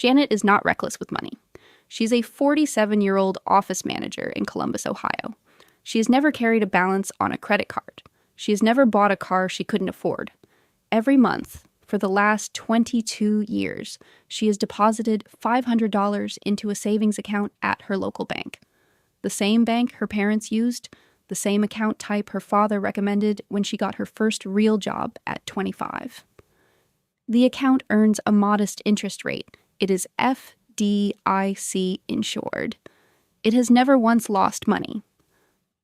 Janet is not reckless with money. She's a 47-year-old office manager in Columbus, Ohio. She has never carried a balance on a credit card. She has never bought a car she couldn't afford. Every month, for the last 22 years, she has deposited $500 into a savings account at her local bank. The same bank her parents used, the same account type her father recommended when she got her first real job at 25. The account earns a modest interest rate. It is FDIC insured. It has never once lost money.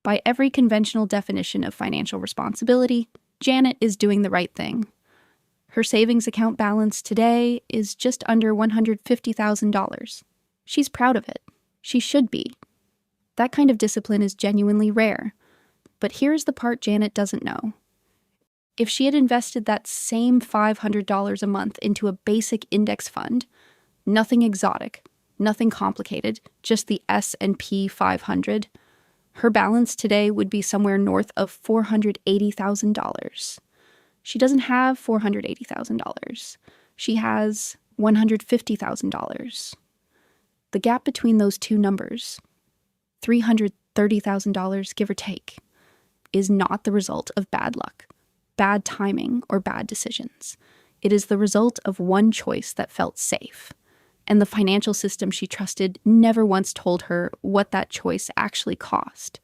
By every conventional definition of financial responsibility, Janet is doing the right thing. Her savings account balance today is just under $150,000. She's proud of it. She should be. That kind of discipline is genuinely rare. But here's the part Janet doesn't know. If she had invested that same $500 a month into a basic index fund, nothing exotic, nothing complicated, just the S&P 500, her balance today would be somewhere north of $480,000. She doesn't have $480,000. She has $150,000. The gap between those two numbers, $330,000 give or take, is not the result of bad luck, bad timing, or bad decisions. It is the result of one choice that felt safe, and the financial system she trusted never once told her what that choice actually cost.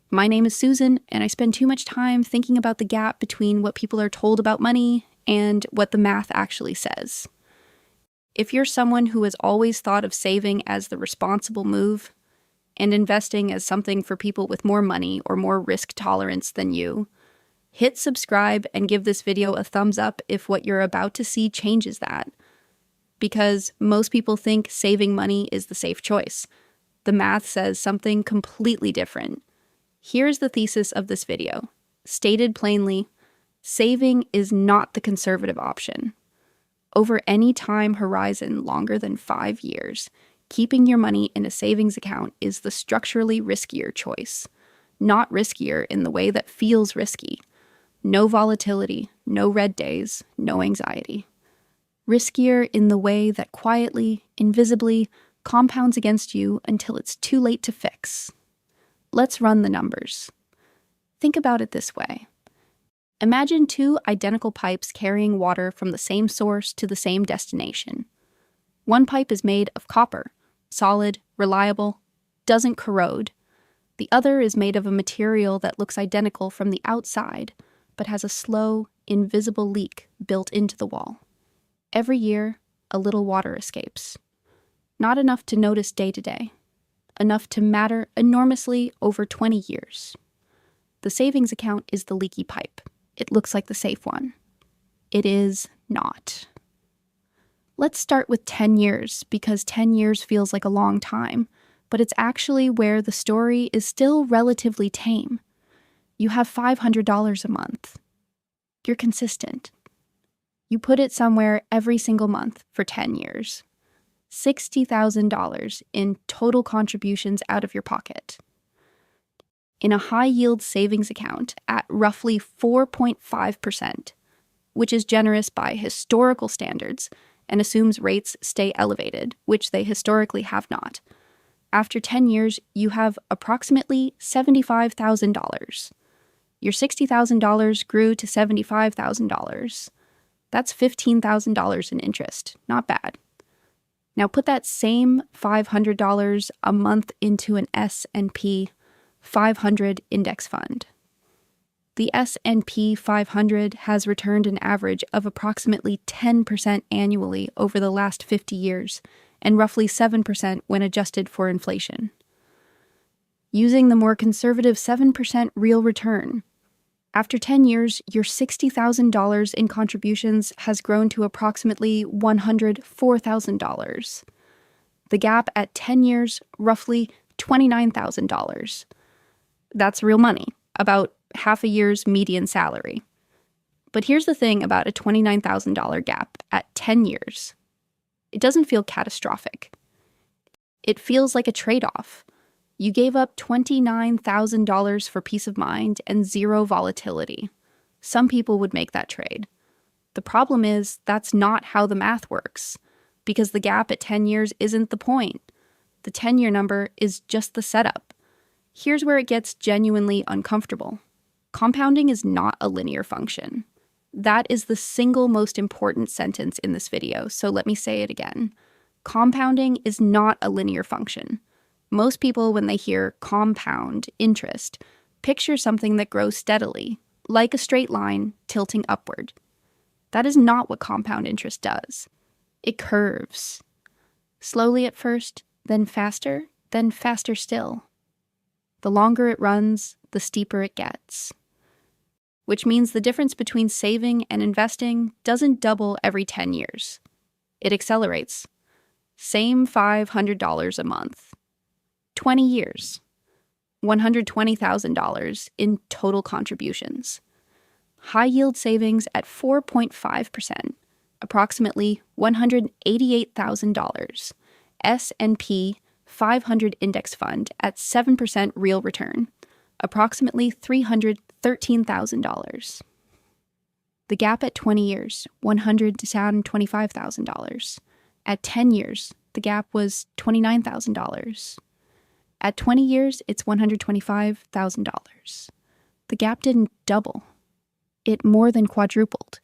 My name is Susan, and I spend too much time thinking about the gap between what people are told about money and what the math actually says. If you're someone who has always thought of saving as the responsible move and investing as something for people with more money or more risk tolerance than you, hit subscribe and give this video a thumbs up if what you're about to see changes that. Because most people think saving money is the safe choice. The math says something completely different. Here's the thesis of this video. Stated plainly, saving is not the conservative option. Over any time horizon longer than 5 years, keeping your money in a savings account is the structurally riskier choice. Not riskier in the way that feels risky. No volatility, no red days, no anxiety. Riskier in the way that quietly, invisibly, compounds against you until it's too late to fix. Let's run the numbers. Think about it this way. Imagine two identical pipes carrying water from the same source to the same destination. One pipe is made of copper, solid, reliable, doesn't corrode. The other is made of a material that looks identical from the outside, but has a slow, invisible leak built into the wall. Every year, a little water escapes. Not enough to notice day to day. Enough to matter enormously over 20 years. The savings account is the leaky pipe. It looks like the safe one. It is not. Let's start with 10 years, because 10 years feels like a long time, but it's actually where the story is still relatively tame. You have $500 a month. You're consistent. You put it somewhere every single month for 10 years. $60,000 in total contributions out of your pocket. In a high-yield savings account at roughly 4.5%, which is generous by historical standards and assumes rates stay elevated, which they historically have not. After 10 years, you have approximately $75,000. Your $60,000 grew to $75,000. That's $15,000 in interest. Not bad. Now put that same $500 a month into an S&P 500 index fund. The S&P 500 has returned an average of approximately 10% annually over the last 50 years, and roughly 7% when adjusted for inflation. Using the more conservative 7% real return, after 10 years, your $60,000 in contributions has grown to approximately $104,000. The gap at 10 years, roughly $29,000. That's real money, about half a year's median salary. But here's the thing about a $29,000 gap at 10 years. It doesn't feel catastrophic. It feels like a trade-off. You gave up $29,000 for peace of mind and zero volatility. Some people would make that trade. The problem is that's not how the math works. because the gap at 10 years isn't the point. The 10-year number is just the setup. Here's where it gets genuinely uncomfortable. Compounding is not a linear function. That is the single most important sentence in this video, so let me say it again. Compounding is not a linear function. Most people, when they hear compound interest, picture something that grows steadily, like a straight line tilting upward. That is not what compound interest does. It curves. Slowly at first, then faster still. The longer it runs, the steeper it gets. Which means the difference between saving and investing doesn't double every 10 years. It accelerates. Same $500 a month. 20 years. $120,000 in total contributions. High-yield savings at 4.5%, approximately $188,000. S&P 500 index fund at 7% real return, approximately $313,000. The gap at 20 years, $125,000. At 10 years, the gap was $29,000. At 20 years, it's $125,000. The gap didn't double. It more than quadrupled.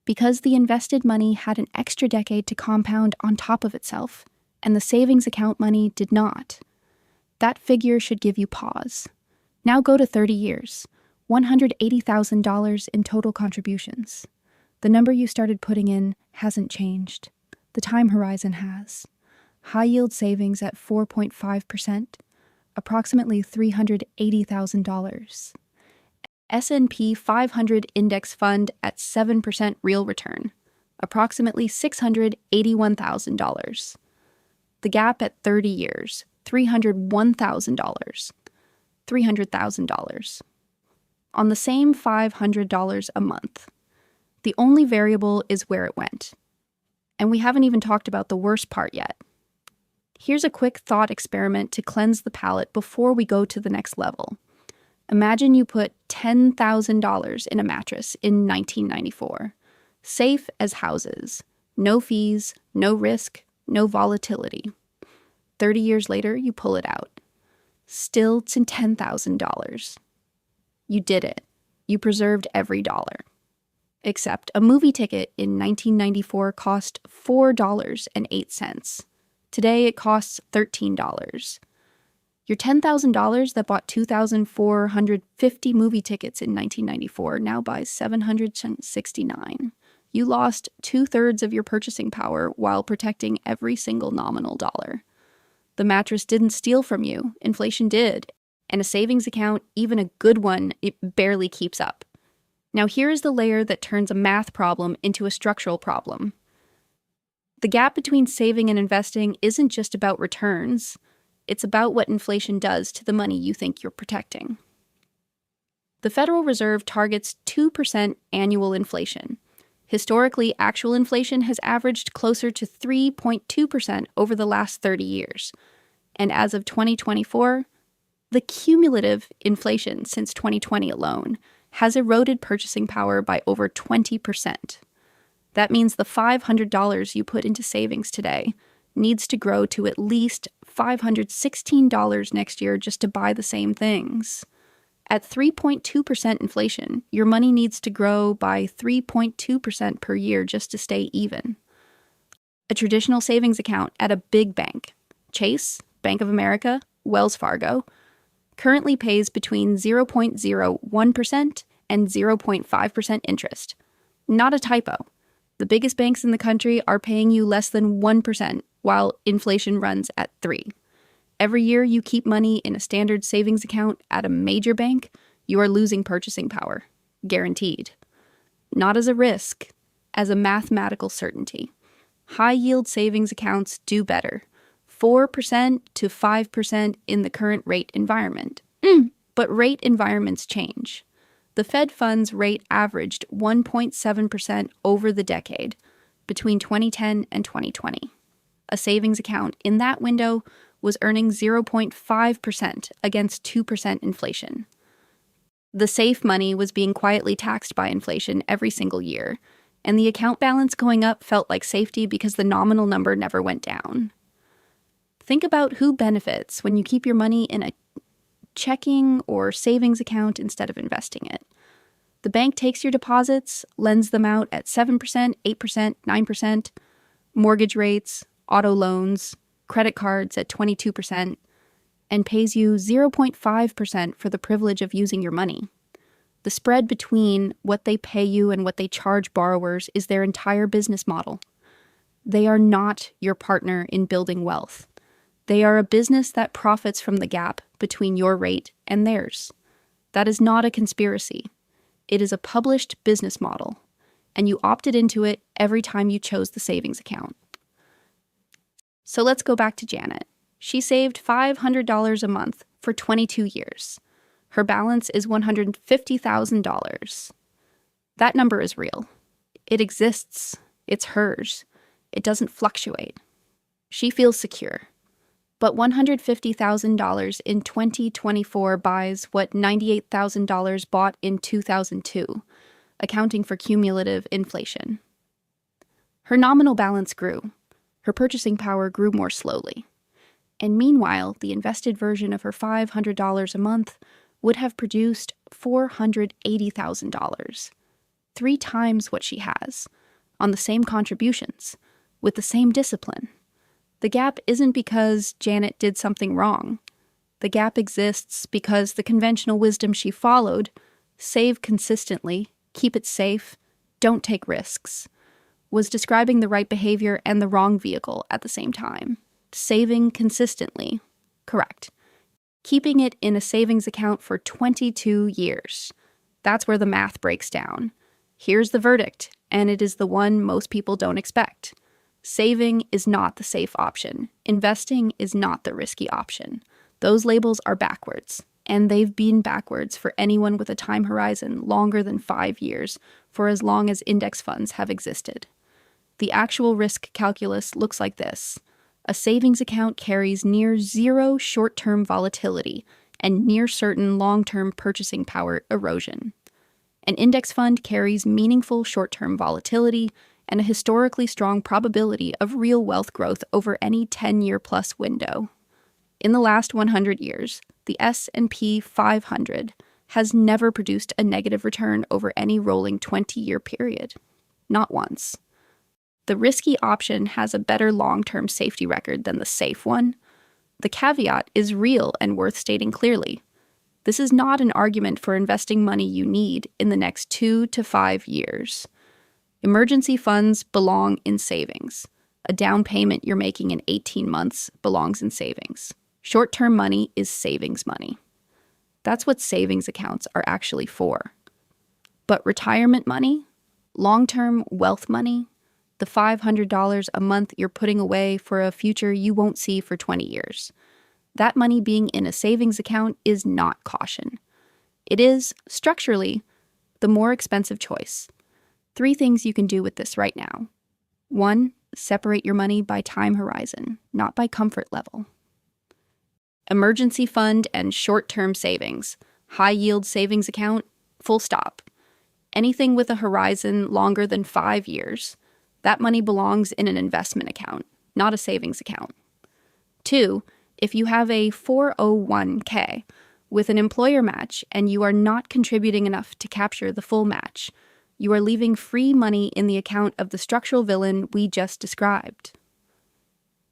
Because the invested money had an extra decade to compound on top of itself, and the savings account money did not. That figure should give you pause. Now go to 30 years, $180,000 in total contributions. The number you started putting in hasn't changed. The time horizon has. High-yield savings at 4.5%, approximately $380,000. S&P 500 index fund at 7% real return, approximately $681,000. The gap at 30 years, $301,000. $300,000. On the same $500 a month. The only variable is where it went. And we haven't even talked about the worst part yet. Here's a quick thought experiment to cleanse the palate before we go to the next level. Imagine you put $10,000 in a mattress in 1994. Safe as houses. No fees, no risk, no volatility. 30 years later, you pull it out. Still to $10,000. You did it. You preserved every dollar. Except a movie ticket in 1994 cost $4.08. Today it costs $13. Your $10,000 that bought 2,450 movie tickets in 1994 now buys 769. You lost 2/3 of your purchasing power while protecting every single nominal dollar. The mattress didn't steal from you, inflation did, and a savings account, even a good one, it barely keeps up. Now here is the layer that turns a math problem into a structural problem. The gap between saving and investing isn't just about returns, it's about what inflation does to the money you think you're protecting. The Federal Reserve targets 2% annual inflation. Historically, actual inflation has averaged closer to 3.2% over the last 30 years. And as of 2024, the cumulative inflation since 2020 alone has eroded purchasing power by over 20%. That means the $500 you put into savings today needs to grow to at least $516 next year just to buy the same things. At 3.2% inflation, your money needs to grow by 3.2% per year just to stay even. A traditional savings account at a big bank, Chase, Bank of America, Wells Fargo, currently pays between 0.01% and 0.5% interest. Not a typo. The biggest banks in the country are paying you less than 1%, while inflation runs at 3%. Every year you keep money in a standard savings account at a major bank, you are losing purchasing power. Guaranteed. Not as a risk, as a mathematical certainty. High-yield savings accounts do better. 4% to 5% in the current rate environment. But rate environments change. The Fed funds rate averaged 1.7% over the decade, between 2010 and 2020. A savings account in that window was earning 0.5% against 2% inflation. The safe money was being quietly taxed by inflation every single year, and the account balance going up felt like safety because the nominal number never went down. Think about who benefits when you keep your money in a checking or savings account instead of investing it. The bank takes your deposits, lends them out at 7%, 8%, 9%, mortgage rates, auto loans, credit cards at 22%, and pays you 0.5% for the privilege of using your money. The spread between what they pay you and what they charge borrowers is their entire business model. They are not your partner in building wealth. They are a business that profits from the gap between your rate and theirs. That is not a conspiracy. It is a published business model, and you opted into it every time you chose the savings account. So let's go back to Janet. She saved $500 a month for 22 years. Her balance is $150,000. That number is real. It exists. It's hers. It doesn't fluctuate. She feels secure. But $150,000 in 2024 buys what $98,000 bought in 2002, accounting for cumulative inflation. Her nominal balance grew. Her purchasing power grew more slowly. And meanwhile, the invested version of her $500 a month would have produced $480,000, 3 times what she has, on the same contributions, with the same discipline. The gap isn't because Janet did something wrong. The gap exists because the conventional wisdom she followed, save consistently, keep it safe, don't take risks, was describing the right behavior and the wrong vehicle at the same time. Saving consistently, correct. Keeping it in a savings account for 22 years. That's where the math breaks down. Here's the verdict, and it is the one most people don't expect. Saving is not the safe option. Investing is not the risky option. Those labels are backwards, and they've been backwards for anyone with a time horizon longer than 5 years, for as long as index funds have existed. The actual risk calculus looks like this. A savings account carries near zero short-term volatility and near certain long-term purchasing power erosion. An index fund carries meaningful short-term volatility and a historically strong probability of real wealth growth over any 10-year-plus window. In the last 100 years, the S&P 500 has never produced a negative return over any rolling 20-year period. Not once. The risky option has a better long-term safety record than the safe one. The caveat is real and worth stating clearly. This is not an argument for investing money you need in the next 2 to 5 years. Emergency funds belong in savings. A down payment you're making in 18 months belongs in savings. Short-term money is savings money. That's what savings accounts are actually for. But retirement money, long-term wealth money, the $500 a month you're putting away for a future you won't see for 20 years. That money being in a savings account is not caution. It is, structurally, the more expensive choice. 3 things you can do with this right now. 1, separate your money by time horizon, not by comfort level. Emergency fund and short-term savings. High-yield savings account, full stop. Anything with a horizon longer than 5 years, that money belongs in an investment account, not a savings account. 2, if you have a 401k with an employer match and you are not contributing enough to capture the full match, you are leaving free money in the account of the structural villain we just described.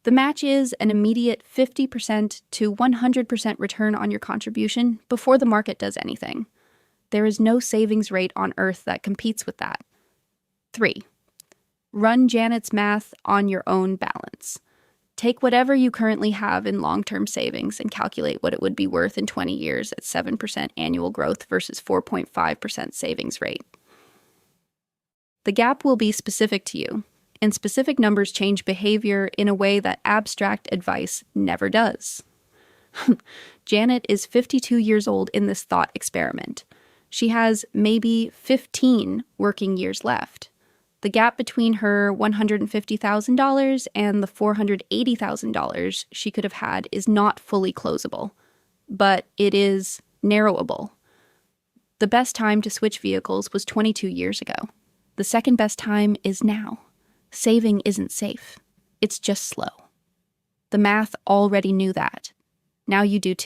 The match is an immediate 50% to 100% return on your contribution before the market does anything. There is no savings rate on earth that competes with that. 3, run Janet's math on your own balance. Take whatever you currently have in long-term savings and calculate what it would be worth in 20 years at 7% annual growth versus 4.5% savings rate. The gap will be specific to you, and specific numbers change behavior in a way that abstract advice never does. Janet is 52 years old in this thought experiment. She has maybe 15 working years left. The gap between her $150,000 and the $480,000 she could have had is not fully closable, but it is narrowable. The best time to switch vehicles was 22 years ago. The second best time is now. Saving isn't safe. It's just slow. The math already knew that. Now you do too.